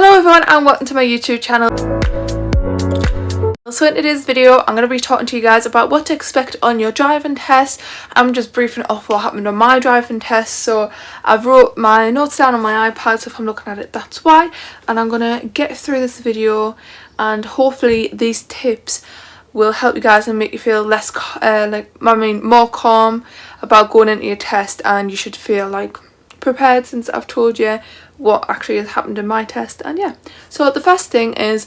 Hello everyone and welcome to my YouTube channel. So in today's video I'm going to be talking to you guys about what to expect on your driving test. I'm just briefing off what happened on my driving test. So I've wrote my notes down on my iPad, so if I'm looking at it that's why. And I'm going to get through this video and hopefully these tips will help you guys and make you feel less more calm about going into your test, and you should feel like prepared since I've told you what actually has happened in my test. And yeah, so the first thing is,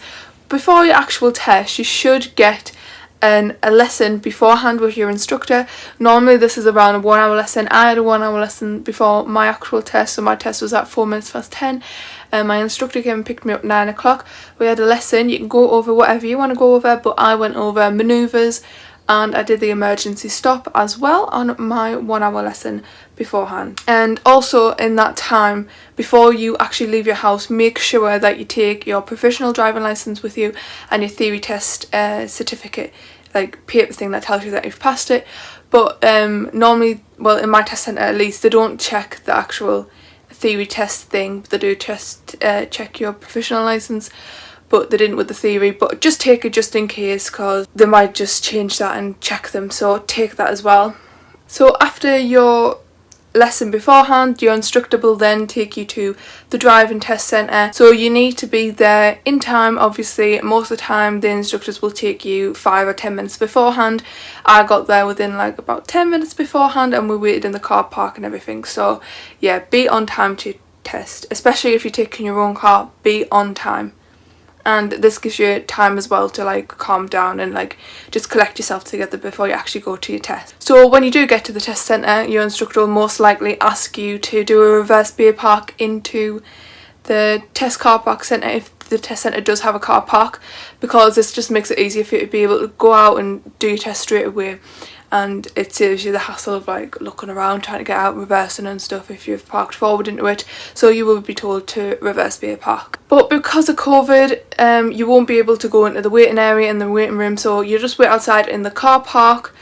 before your actual test you should get a lesson beforehand with your instructor. Normally this is around a 1 hour lesson. I had a 1 hour lesson before my actual test, so my test was at 10:04. My instructor came and picked me up at 9 o'clock. We had a lesson. You can go over whatever you want to go over, but I went over manoeuvres and I did the emergency stop as well on my 1 hour lesson beforehand. And also in that time, before you actually leave your house, make sure that you take your provisional driving license with you and your theory test certificate, like paper thing that tells you that you've passed it. But normally, well, in my test centre at least, they don't check the actual theory test thing. They do just check your provisional license, but they didn't with the theory. But just take it just in case, because they might just change that and check them, so take that as well. So after your lesson beforehand, your instructor will then take you to the driving test centre. So you need to be there in time. Obviously most of the time the instructors will take you 5 or 10 minutes beforehand. I got there within like about 10 minutes beforehand and we waited in the car park and everything. So yeah, be on time to test, especially if you're taking your own car. Be on time. And this gives you time as well to like calm down and like just collect yourself together before you actually go to your test. So when you do get to the test centre, your instructor will most likely ask you to do a reverse beer park into the test car park centre, if the test centre does have a car park, because this just makes it easier for you to be able to go out and do your test straight away. And it saves you the hassle of like looking around trying to get out, reversing and stuff if you've parked forward into it. So you will be told to reverse beer park. But because of COVID, you won't be able to go into the waiting area in the waiting room, so you just wait outside in the car park,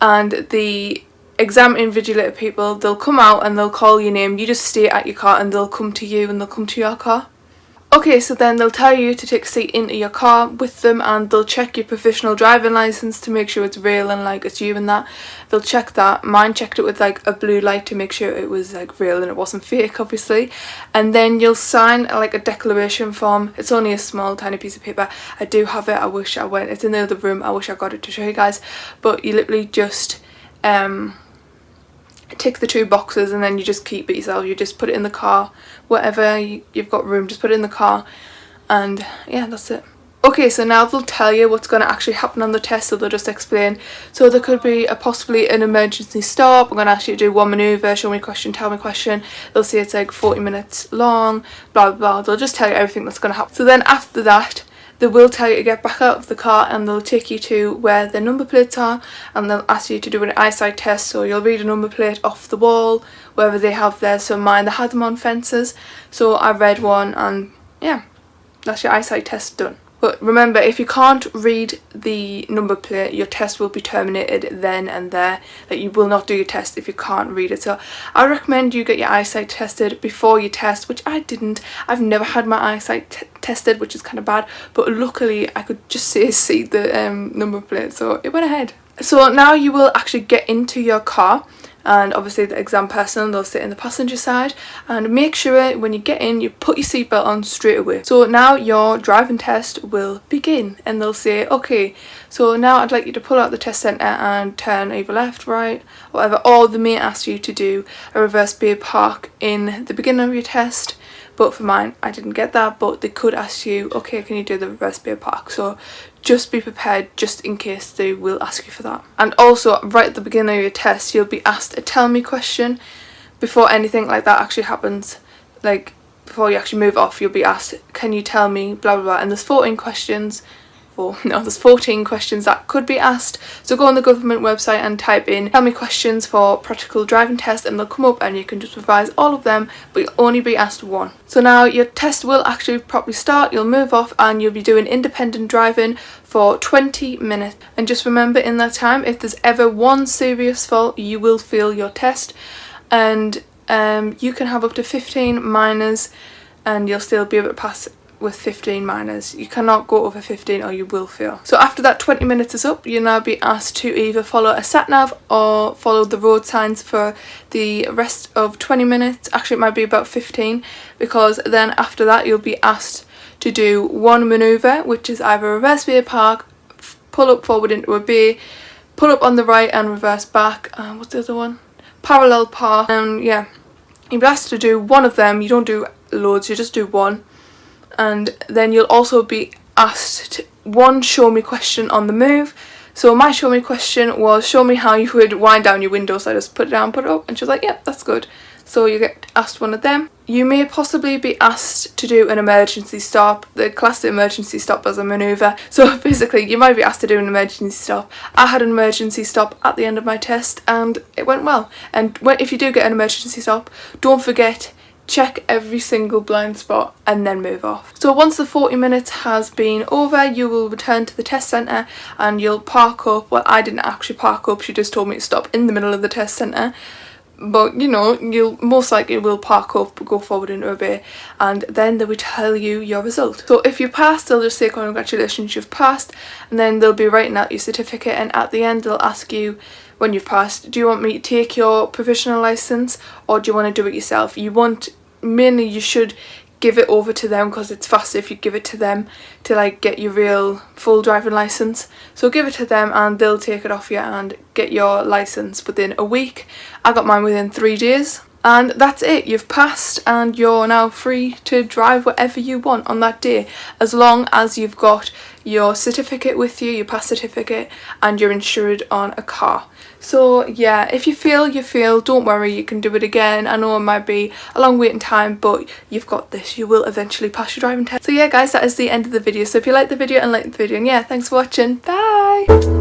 and the exam invigilator people, they'll come out and they'll call your name. You just stay at your car and they'll come to you and they'll come to your car. Okay, so then they'll tell you to take a seat into your car with them, and they'll check your provisional driving licence to make sure it's real and like it's you and that. They'll check that. Mine checked it with like a blue light to make sure it was like real and it wasn't fake, obviously. And then you'll sign like a declaration form. It's only a small tiny piece of paper. I do have it. I wish I went. It's in the other room. I wish I got it to show you guys. But you literally just tick the 2 boxes and then you just keep it yourself. You just put it in the car, whatever you've got room, just put it in the car, and yeah, that's it. Okay, so now they'll tell you what's going to actually happen on the test, so they'll just explain. So there could be possibly an emergency stop. I'm going to ask you to do one manoeuvre, show me a question, tell me a question. They'll say it's like 40 minutes long, blah blah blah. They'll just tell you everything that's going to happen. So then after that, they will tell you to get back out of the car and they'll take you to where the number plates are, and they'll ask you to do an eyesight test. So you'll read a number plate off the wall, wherever they have theirs. So mine, they had them on fences, so I read one, and yeah, that's your eyesight test done. But remember, if you can't read the number plate, your test will be terminated then and there. That you will not do your test if you can't read it. So I recommend you get your eyesight tested before your test, which I didn't. I've never had my eyesight tested, which is kind of bad. But luckily I could just see the number plate, so it went ahead. So now you will actually get into your car, and obviously the exam person, they'll sit in the passenger side, and make sure when you get in you put your seatbelt on straight away. So now your driving test will begin, and they'll say, okay, so now I'd like you to pull out the test centre and turn either left, right, whatever, or they may ask you to do a reverse beer park in the beginning of your test. But for mine, I didn't get that, but they could ask you, okay, can you do the reverse beer park? So just be prepared just in case they will ask you for that. And also, right at the beginning of your test, you'll be asked a tell me question before anything like that actually happens. Like, before you actually move off, you'll be asked, can you tell me blah blah blah, and there's 14 questions. There's 14 questions that could be asked. So go on the government website and type in tell me questions for practical driving test, and they'll come up and you can just revise all of them, but you'll only be asked one. So now your test will actually properly start. You'll move off and you'll be doing independent driving for 20 minutes. And just remember, in that time, if there's ever one serious fault, you will fail your test. And you can have up to 15 minors and you'll still be able to pass with 15 minors. You cannot go over 15 or you will fail. So after that 20 minutes is up, you'll now be asked to either follow a sat nav or follow the road signs for the rest of 20 minutes. Actually, it might be about 15, because then after that you'll be asked to do one manoeuvre, which is either reverse bay park, pull up forward into a bay, pull up on the right and reverse back. What's the other one? Parallel park. Yeah, you'll be asked to do one of them. You don't do loads, you just do one. And then you'll also be asked one show me question on the move. So my show me question was, show me how you would wind down your window. So I just put it down, put it up, and she was like, yep, that's good. So you get asked one of them. You may possibly be asked to do an emergency stop. The class emergency stop as a manoeuvre. So basically you might be asked to do an emergency stop. I had an emergency stop at the end of my test and it went well. And if you do get an emergency stop, don't forget, check every single blind spot and then move off. So once the 40 minutes has been over, you will return to the test centre and you'll park up. Well, I didn't actually park up, she just told me to stop in the middle of the test centre. But you know, you'll most likely will park up, go forward into a bay, and then they will tell you your result. So if you pass, they'll just say congratulations, you've passed, and then they'll be writing out your certificate, and at the end they'll ask you, when you've passed, do you want me to take your provisional licence or do you want to do it yourself? Mainly you should give it over to them, because it's faster if you give it to them to like get your real full driving licence. So give it to them and they'll take it off you and get your licence within a week. I got mine within 3 days. And that's it, you've passed and you're now free to drive whatever you want on that day, as long as you've got your certificate with you, your pass certificate, and you're insured on a car. So yeah, if you fail, you fail, don't worry, you can do it again. I know it might be a long waiting time, but you've got this, you will eventually pass your driving test. So yeah guys, that is the end of the video. So if you liked the video and yeah, thanks for watching, bye!